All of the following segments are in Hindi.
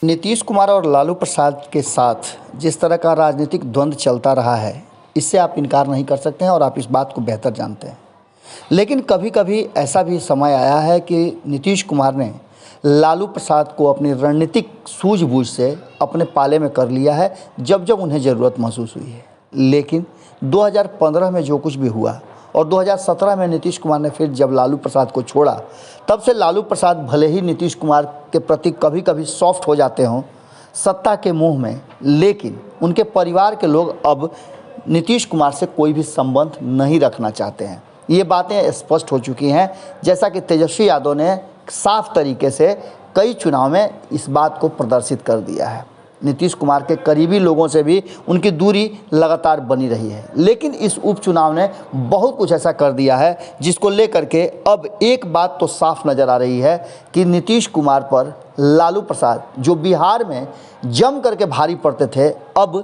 नीतीश कुमार और लालू प्रसाद के साथ जिस तरह का राजनीतिक द्वंद्व चलता रहा है, इससे आप इनकार नहीं कर सकते हैं और आप इस बात को बेहतर जानते हैं। लेकिन कभी कभी ऐसा भी समय आया है कि नीतीश कुमार ने लालू प्रसाद को अपनी रणनीतिक सूझबूझ से अपने पाले में कर लिया है, जब जब उन्हें ज़रूरत महसूस हुई है। लेकिन 2015 में जो कुछ भी हुआ और 2017 में नीतीश कुमार ने फिर जब लालू प्रसाद को छोड़ा, तब से लालू प्रसाद भले ही नीतीश कुमार के प्रति कभी कभी सॉफ्ट हो जाते हों सत्ता के मोह में, लेकिन उनके परिवार के लोग अब नीतीश कुमार से कोई भी संबंध नहीं रखना चाहते हैं। ये बातें स्पष्ट हो चुकी हैं, जैसा कि तेजस्वी यादव ने साफ तरीके से कई चुनाव में इस बात को प्रदर्शित कर दिया है। नीतीश कुमार के करीबी लोगों से भी उनकी दूरी लगातार बनी रही है, लेकिन इस उपचुनाव ने बहुत कुछ ऐसा कर दिया है जिसको लेकर के अब एक बात तो साफ नज़र आ रही है कि नीतीश कुमार पर लालू प्रसाद, जो बिहार में जम करके भारी पड़ते थे, अब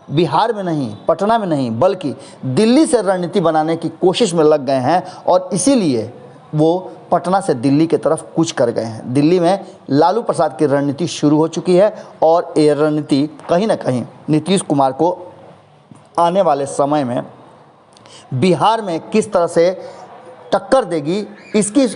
बिहार में नहीं, पटना में नहीं, बल्कि दिल्ली से रणनीति बनाने की कोशिश में लग गए हैं और इसीलिए वो पटना से दिल्ली की तरफ कूच कर गए हैं। दिल्ली में लालू प्रसाद की रणनीति शुरू हो चुकी है और ये रणनीति कहीं ना कहीं नीतीश कुमार को आने वाले समय में बिहार में किस तरह से टक्कर देगी, इसकी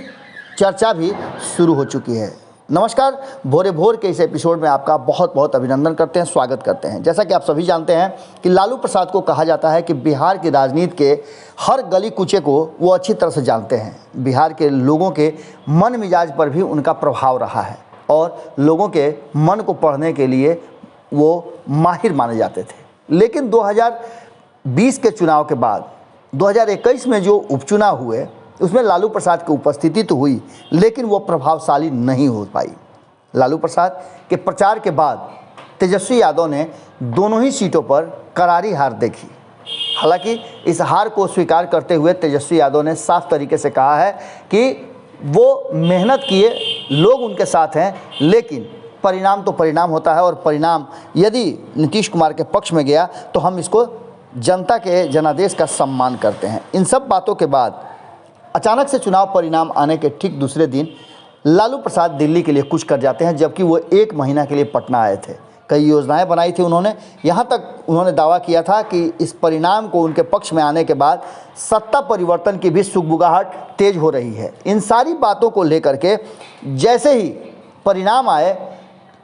चर्चा भी शुरू हो चुकी है। नमस्कार, भोरे भोर के इस एपिसोड में आपका बहुत बहुत अभिनंदन करते हैं, स्वागत करते हैं। जैसा कि आप सभी जानते हैं कि लालू प्रसाद को कहा जाता है कि बिहार की राजनीति के हर गली कूचे को वो अच्छी तरह से जानते हैं। बिहार के लोगों के मन मिजाज पर भी उनका प्रभाव रहा है और लोगों के मन को पढ़ने के लिए वो माहिर माने जाते थे। लेकिन 2020 के चुनाव के बाद 2021 में जो उपचुनाव हुए, उसमें लालू प्रसाद की उपस्थिति तो हुई, लेकिन वो प्रभावशाली नहीं हो पाई। लालू प्रसाद के प्रचार के बाद तेजस्वी यादव ने दोनों ही सीटों पर करारी हार देखी। हालांकि इस हार को स्वीकार करते हुए तेजस्वी यादव ने साफ तरीके से कहा है कि वो मेहनत किए, लोग उनके साथ हैं, लेकिन परिणाम तो परिणाम होता है और परिणाम यदि नीतीश कुमार के पक्ष में गया तो हम इसको जनता के जनादेश का सम्मान करते हैं। इन सब बातों के बाद अचानक से चुनाव परिणाम आने के ठीक दूसरे दिन लालू प्रसाद दिल्ली के लिए कूच कर जाते हैं, जबकि वो 1 महीना के लिए पटना आए थे। कई योजनाएं बनाई थी उन्होंने, यहाँ तक उन्होंने दावा किया था कि इस परिणाम को उनके पक्ष में आने के बाद सत्ता परिवर्तन की भी सुगबुगाहट तेज हो रही है। इन सारी बातों को लेकर के जैसे ही परिणाम आए,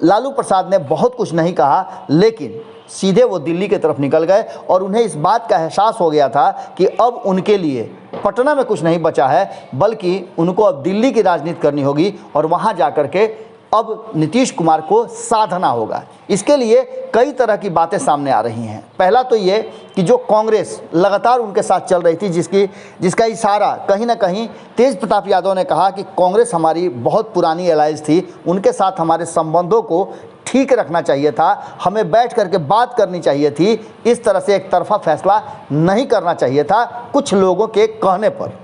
लालू प्रसाद ने बहुत कुछ नहीं कहा, लेकिन सीधे वो दिल्ली की तरफ निकल गए और उन्हें इस बात का एहसास हो गया था कि अब उनके लिए पटना में कुछ नहीं बचा है, बल्कि उनको अब दिल्ली की राजनीति करनी होगी और वहाँ जाकर के अब नीतीश कुमार को साधना होगा। इसके लिए कई तरह की बातें सामने आ रही हैं। पहला तो ये कि जो कांग्रेस लगातार उनके साथ चल रही थी, जिसका इशारा कहीं ना कहीं तेज प्रताप यादव ने कहा कि कांग्रेस हमारी बहुत पुरानी एलायंस थी, उनके साथ हमारे संबंधों को ठीक रखना चाहिए था, हमें बैठ करके बात करनी चाहिए थी, इस तरह से एक तरफा फैसला नहीं करना चाहिए था कुछ लोगों के कहने पर।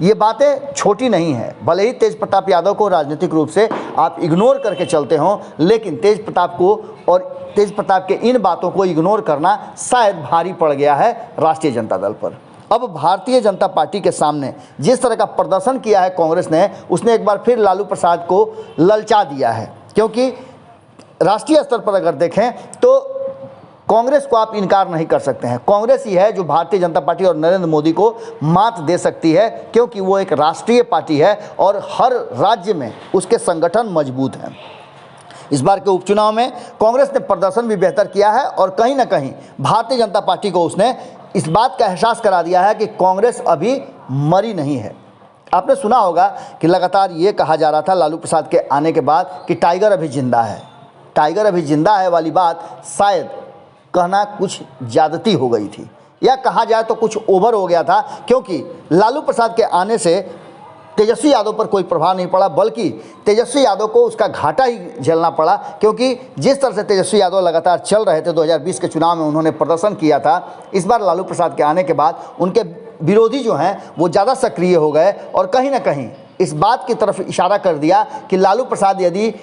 ये बातें छोटी नहीं हैं। भले ही तेज प्रताप यादव को राजनीतिक रूप से आप इग्नोर करके चलते हों, लेकिन तेज प्रताप को और तेज प्रताप के इन बातों को इग्नोर करना शायद भारी पड़ गया है राष्ट्रीय जनता दल पर। अब भारतीय जनता पार्टी के सामने जिस तरह का प्रदर्शन किया है कांग्रेस ने, उसने एक बार फिर लालू प्रसाद को ललचा दिया है। क्योंकि राष्ट्रीय स्तर पर अगर देखें तो कांग्रेस को आप इनकार नहीं कर सकते हैं। कांग्रेस ही है जो भारतीय जनता पार्टी और नरेंद्र मोदी को मात दे सकती है, क्योंकि वो एक राष्ट्रीय पार्टी है और हर राज्य में उसके संगठन मजबूत हैं। इस बार के उपचुनाव में कांग्रेस ने प्रदर्शन भी बेहतर किया है और कहीं ना कहीं भारतीय जनता पार्टी को उसने इस बात का एहसास करा दिया है कि कांग्रेस अभी मरी नहीं है। आपने सुना होगा कि लगातार ये कहा जा रहा था लालू प्रसाद के आने के बाद कि टाइगर अभी जिंदा है। टाइगर अभी जिंदा है वाली बात शायद कहना कुछ ज़्यादती हो गई थी, या कहा जाए तो कुछ ओवर हो गया था, क्योंकि लालू प्रसाद के आने से तेजस्वी यादव पर कोई प्रभाव नहीं पड़ा, बल्कि तेजस्वी यादव को उसका घाटा ही झेलना पड़ा। क्योंकि जिस तरह से तेजस्वी यादव लगातार चल रहे थे, 2020 के चुनाव में उन्होंने प्रदर्शन किया था, इस बार लालू प्रसाद के आने के बाद उनके विरोधी जो हैं वो ज़्यादा सक्रिय हो गए और कहीं ना कहीं इस बात की तरफ इशारा कर दिया कि लालू प्रसाद यदि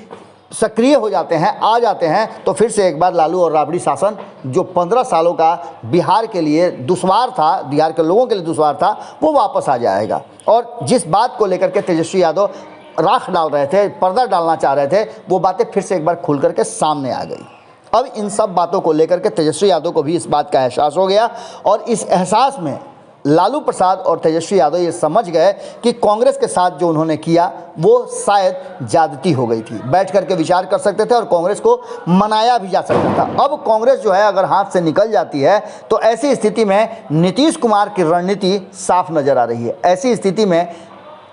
सक्रिय हो जाते हैं, आ जाते हैं, तो फिर से एक बार लालू और राबड़ी शासन जो 15 सालों का बिहार के लिए दुश्वार था, बिहार के लोगों के लिए दुश्वार था, वो वापस आ जाएगा। और जिस बात को लेकर के तेजस्वी यादव राख डाल रहे थे, पर्दा डालना चाह रहे थे, वो बातें फिर से एक बार खुल करके सामने आ गई। अब इन सब बातों को लेकर के तेजस्वी यादव को भी इस बात का एहसास हो गया और इस एहसास में लालू प्रसाद और तेजस्वी यादव ये समझ गए कि कांग्रेस के साथ जो उन्होंने किया वो शायद ज्यादती हो गई थी। बैठ करके विचार कर सकते थे और कांग्रेस को मनाया भी जा सकता था। अब कांग्रेस जो है अगर हाथ से निकल जाती है तो ऐसी स्थिति में नीतीश कुमार की रणनीति साफ नजर आ रही है। ऐसी स्थिति में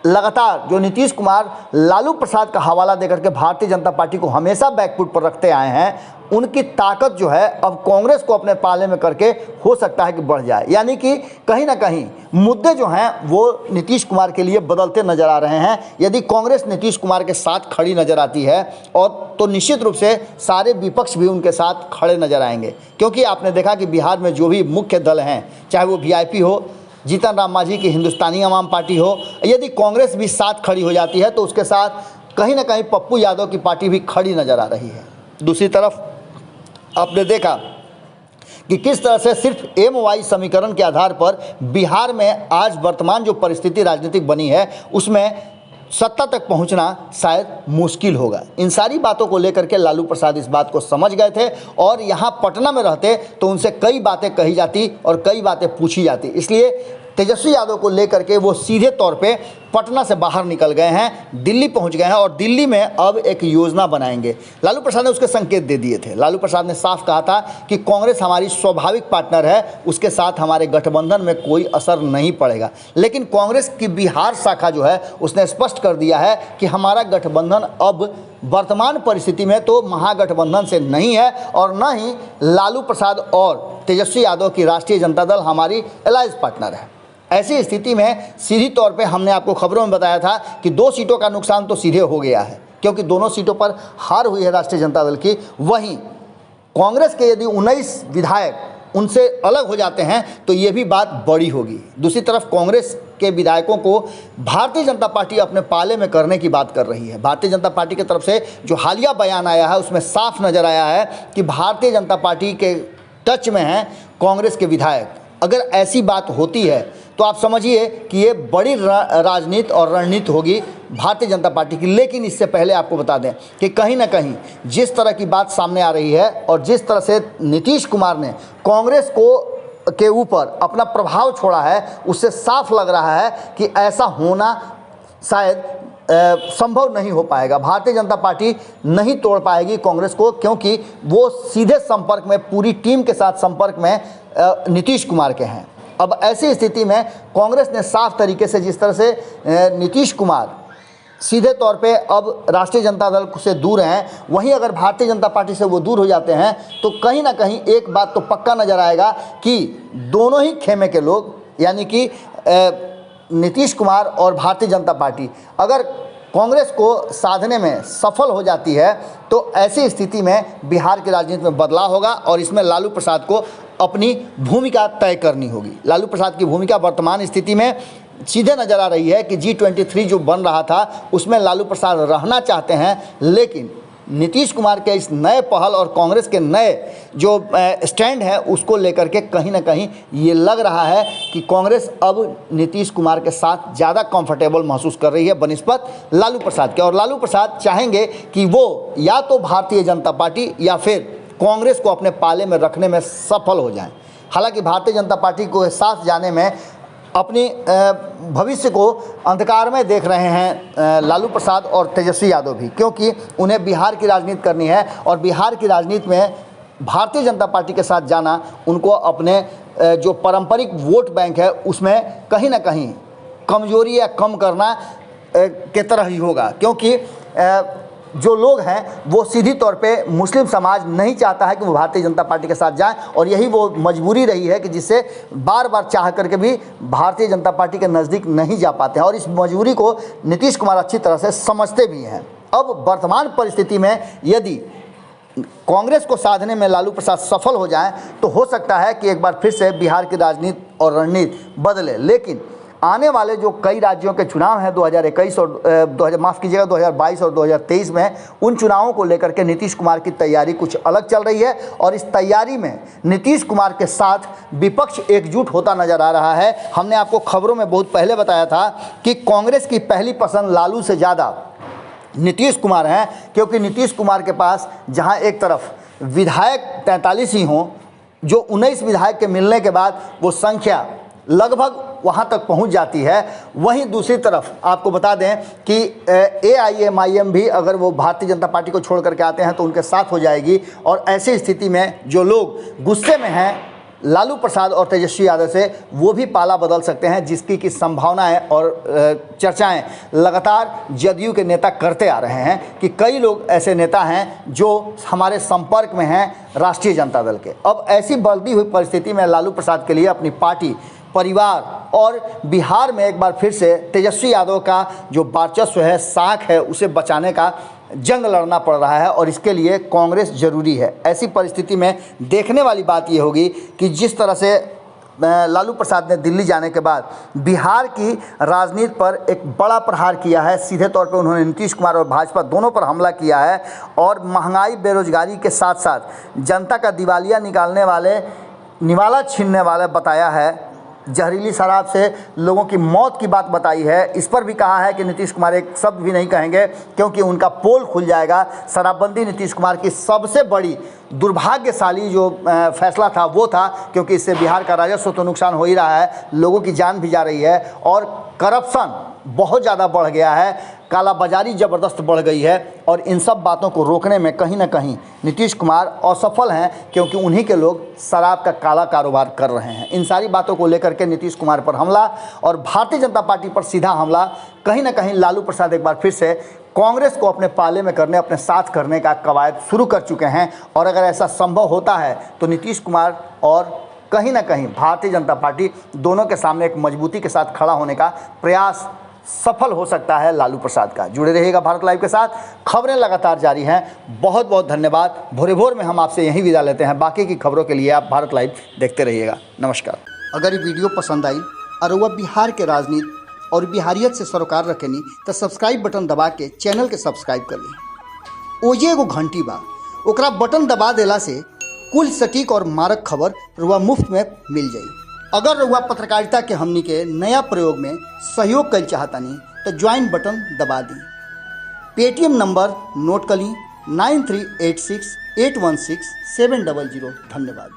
लगातार जो नीतीश कुमार लालू प्रसाद का हवाला देकर के भारतीय जनता पार्टी को हमेशा बैकफुट पर रखते आए हैं, उनकी ताकत जो है अब कांग्रेस को अपने पाले में करके हो सकता है कि बढ़ जाए। यानी कि कहीं ना कहीं मुद्दे जो हैं वो नीतीश कुमार के लिए बदलते नजर आ रहे हैं। यदि कांग्रेस नीतीश कुमार के साथ खड़ी नजर आती है और तो निश्चित रूप से सारे विपक्ष भी उनके साथ खड़े नजर आएंगे, क्योंकि आपने देखा कि बिहार में जो भी मुख्य दल हैं, चाहे वो वीआईपी हो, जीतन राम मांझी की हिंदुस्तानी अवाम पार्टी हो, यदि कांग्रेस भी साथ खड़ी हो जाती है तो उसके साथ कहीं ना कहीं पप्पू यादव की पार्टी भी खड़ी नजर आ रही है। दूसरी तरफ आपने देखा कि किस तरह से सिर्फ एमवाई समीकरण के आधार पर बिहार में आज वर्तमान जो परिस्थिति राजनीतिक बनी है उसमें सत्ता तक पहुंचना शायद मुश्किल होगा। इन सारी बातों को लेकर के लालू प्रसाद इस बात को समझ गए थे और यहाँ पटना में रहते तो उनसे कई बातें कही जाती और कई बातें पूछी जाती। इसलिए तेजस्वी यादव को लेकर के वो सीधे तौर पे पटना से बाहर निकल गए हैं, दिल्ली पहुंच गए हैं और दिल्ली में अब एक योजना बनाएंगे। लालू प्रसाद ने उसके संकेत दे दिए थे। लालू प्रसाद ने साफ कहा था कि कांग्रेस हमारी स्वाभाविक पार्टनर है, उसके साथ हमारे गठबंधन में कोई असर नहीं पड़ेगा। लेकिन कांग्रेस की बिहार शाखा जो है उसने स्पष्ट कर दिया है कि हमारा गठबंधन अब वर्तमान परिस्थिति में तो महागठबंधन से नहीं है और न ही लालू प्रसाद और तेजस्वी यादव की राष्ट्रीय जनता दल हमारी अलायंस पार्टनर है। ऐसी स्थिति में सीधी तौर पे हमने आपको खबरों में बताया था कि 2 सीटों का नुकसान तो सीधे हो गया है, क्योंकि दोनों सीटों पर हार हुई है राष्ट्रीय जनता दल की। वहीं कांग्रेस के यदि 19 विधायक उनसे अलग हो जाते हैं तो ये भी बात बड़ी होगी। दूसरी तरफ कांग्रेस के विधायकों को भारतीय जनता पार्टी अपने पाले में करने की बात कर रही है। भारतीय जनता पार्टी की तरफ से जो हालिया बयान आया है उसमें साफ नजर आया है कि भारतीय जनता पार्टी के टच में हैं कांग्रेस के विधायक। अगर ऐसी बात होती है तो आप समझिए कि ये बड़ी राजनीति और रणनीति होगी भारतीय जनता पार्टी की। लेकिन इससे पहले आपको बता दें कि कहीं ना कहीं जिस तरह की बात सामने आ रही है और जिस तरह से नीतीश कुमार ने कांग्रेस के ऊपर अपना प्रभाव छोड़ा है, उससे साफ लग रहा है कि ऐसा होना शायद संभव नहीं हो पाएगा। भारतीय जनता पार्टी नहीं तोड़ पाएगी कांग्रेस को, क्योंकि वो सीधे संपर्क में, पूरी टीम के साथ संपर्क में नीतीश कुमार के हैं। अब ऐसी स्थिति में कांग्रेस ने साफ तरीके से, जिस तरह से नीतीश कुमार सीधे तौर पे अब राष्ट्रीय जनता दल से दूर हैं, वहीं अगर भारतीय जनता पार्टी से वो दूर हो जाते हैं तो कहीं ना कहीं एक बात तो पक्का नज़र आएगा कि दोनों ही खेमे के लोग, यानी कि नीतीश कुमार और भारतीय जनता पार्टी अगर कांग्रेस को साधने में सफल हो जाती है तो ऐसी स्थिति में बिहार की राजनीति में बदलाव होगा और इसमें लालू प्रसाद को अपनी भूमिका तय करनी होगी। लालू प्रसाद की भूमिका वर्तमान स्थिति में सीधे नज़र आ रही है कि G23 जो बन रहा था उसमें लालू प्रसाद रहना चाहते हैं, लेकिन नीतीश कुमार के इस नए पहल और कांग्रेस के नए जो स्टैंड है उसको लेकर के कहीं ना कहीं ये लग रहा है कि कांग्रेस अब नीतीश कुमार के साथ ज़्यादा कंफर्टेबल महसूस कर रही है बनिस्बत लालू प्रसाद के। और लालू प्रसाद चाहेंगे कि वो या तो भारतीय जनता पार्टी या फिर कांग्रेस को अपने पाले में रखने में सफल हो जाएं। हालांकि भारतीय जनता पार्टी को साथ जाने में अपनी भविष्य को अंधकार में देख रहे हैं लालू प्रसाद और तेजस्वी यादव भी, क्योंकि उन्हें बिहार की राजनीति करनी है और बिहार की राजनीति में भारतीय जनता पार्टी के साथ जाना उनको अपने जो पारंपरिक वोट बैंक है उसमें कहीं ना कहीं कमजोरी या कम करना के तरह ही होगा, क्योंकि जो लोग हैं वो सीधी तौर पे मुस्लिम समाज नहीं चाहता है कि वो भारतीय जनता पार्टी के साथ जाएं और यही वो मजबूरी रही है कि जिससे बार बार चाह करके भी भारतीय जनता पार्टी के नज़दीक नहीं जा पाते हैं और इस मजबूरी को नीतीश कुमार अच्छी तरह से समझते भी हैं। अब वर्तमान परिस्थिति में यदि कांग्रेस को साधने में लालू प्रसाद सफल हो जाएं तो हो सकता है कि एक बार फिर से बिहार की राजनीति और रणनीति बदले। लेकिन आने वाले जो कई राज्यों के चुनाव हैं 2021 और 2022 और 2023 में, उन चुनावों को लेकर के नीतीश कुमार की तैयारी कुछ अलग चल रही है और इस तैयारी में नीतीश कुमार के साथ विपक्ष एकजुट होता नजर आ रहा है। हमने आपको खबरों में बहुत पहले बताया था कि कांग्रेस की पहली पसंद लालू से ज़्यादा नीतीश कुमार हैं, क्योंकि नीतीश कुमार के पास जहां एक तरफ विधायक 43 ही हों, जो 19 विधायक के मिलने के बाद वो संख्या लगभग वहां तक पहुंच जाती है, वहीं दूसरी तरफ आपको बता दें कि AIMIM भी अगर वो भारतीय जनता पार्टी को छोड़ करके आते हैं तो उनके साथ हो जाएगी। और ऐसी स्थिति में जो लोग गुस्से में हैं लालू प्रसाद और तेजस्वी यादव से, वो भी पाला बदल सकते हैं, जिसकी की संभावनाएं और चर्चाएं लगातार जदयू के नेता करते आ रहे हैं कि कई लोग ऐसे नेता हैं जो हमारे संपर्क में हैं राष्ट्रीय जनता दल के। अब ऐसी बढ़ती हुई परिस्थिति में लालू प्रसाद के लिए अपनी पार्टी, परिवार और बिहार में एक बार फिर से तेजस्वी यादव का जो वर्चस्व है, साख है, उसे बचाने का जंग लड़ना पड़ रहा है और इसके लिए कांग्रेस जरूरी है। ऐसी परिस्थिति में देखने वाली बात यह होगी कि जिस तरह से लालू प्रसाद ने दिल्ली जाने के बाद बिहार की राजनीति पर एक बड़ा प्रहार किया है, सीधे तौर पे उन्होंने नीतीश कुमार और भाजपा दोनों पर हमला किया है और महंगाई, बेरोजगारी के साथ साथ जनता का दिवालिया निकालने वाले, निवाला छीनने वाला बताया है, जहरीली शराब से लोगों की मौत की बात बताई है। इस पर भी कहा है कि नीतीश कुमार एक शब्द भी नहीं कहेंगे क्योंकि उनका पोल खुल जाएगा। शराबबंदी नीतीश कुमार की सबसे बड़ी दुर्भाग्यशाली जो फैसला था वो था, क्योंकि इससे बिहार का राजस्व तो नुकसान हो ही रहा है, लोगों की जान भी जा रही है और करप्शन बहुत ज़्यादा बढ़ गया है, कालाबाजारी ज़बरदस्त बढ़ गई है और इन सब बातों को रोकने में कहीं ना कहीं नीतीश कुमार असफल हैं, क्योंकि उन्हीं के लोग शराब का काला कारोबार कर रहे हैं। इन सारी बातों को लेकर के नीतीश कुमार पर हमला और भारतीय जनता पार्टी पर सीधा हमला, कहीं ना कहीं लालू प्रसाद एक बार फिर से कांग्रेस को अपने पाले में करने, अपने साथ करने का कवायद शुरू कर चुके हैं। और अगर ऐसा संभव होता है तो नीतीश कुमार और कहीं ना कहीं भारतीय जनता पार्टी दोनों के सामने एक मजबूती के साथ खड़ा होने का प्रयास सफल हो सकता है लालू प्रसाद का। जुड़े रहिएगा भारत लाइव के साथ, खबरें लगातार जारी हैं। बहुत बहुत धन्यवाद। भोरे भोर में हम आपसे यहीं विदा लेते हैं। बाकी की खबरों के लिए आप भारत लाइव देखते रहिएगा। नमस्कार। अगर ये वीडियो पसंद आई और वह बिहार के राजनीति और बिहारियत से सरोकार रखेनी तो सब्सक्राइब बटन दबा के चैनल के सब्सक्राइब कर ली। ओजे एगो घंटी बा, ओकरा बटन दबा देला से कुल सटीक और मारक खबर रुआ मुफ्त में मिल जाई। अगर रुआ पत्रकारिता के हमनी के नया प्रयोग में सहयोग कर चाहतानी तो ज्वाइन बटन दबा दी। पेटीएम नंबर नोट कर ली 9386816700। धन्यवाद।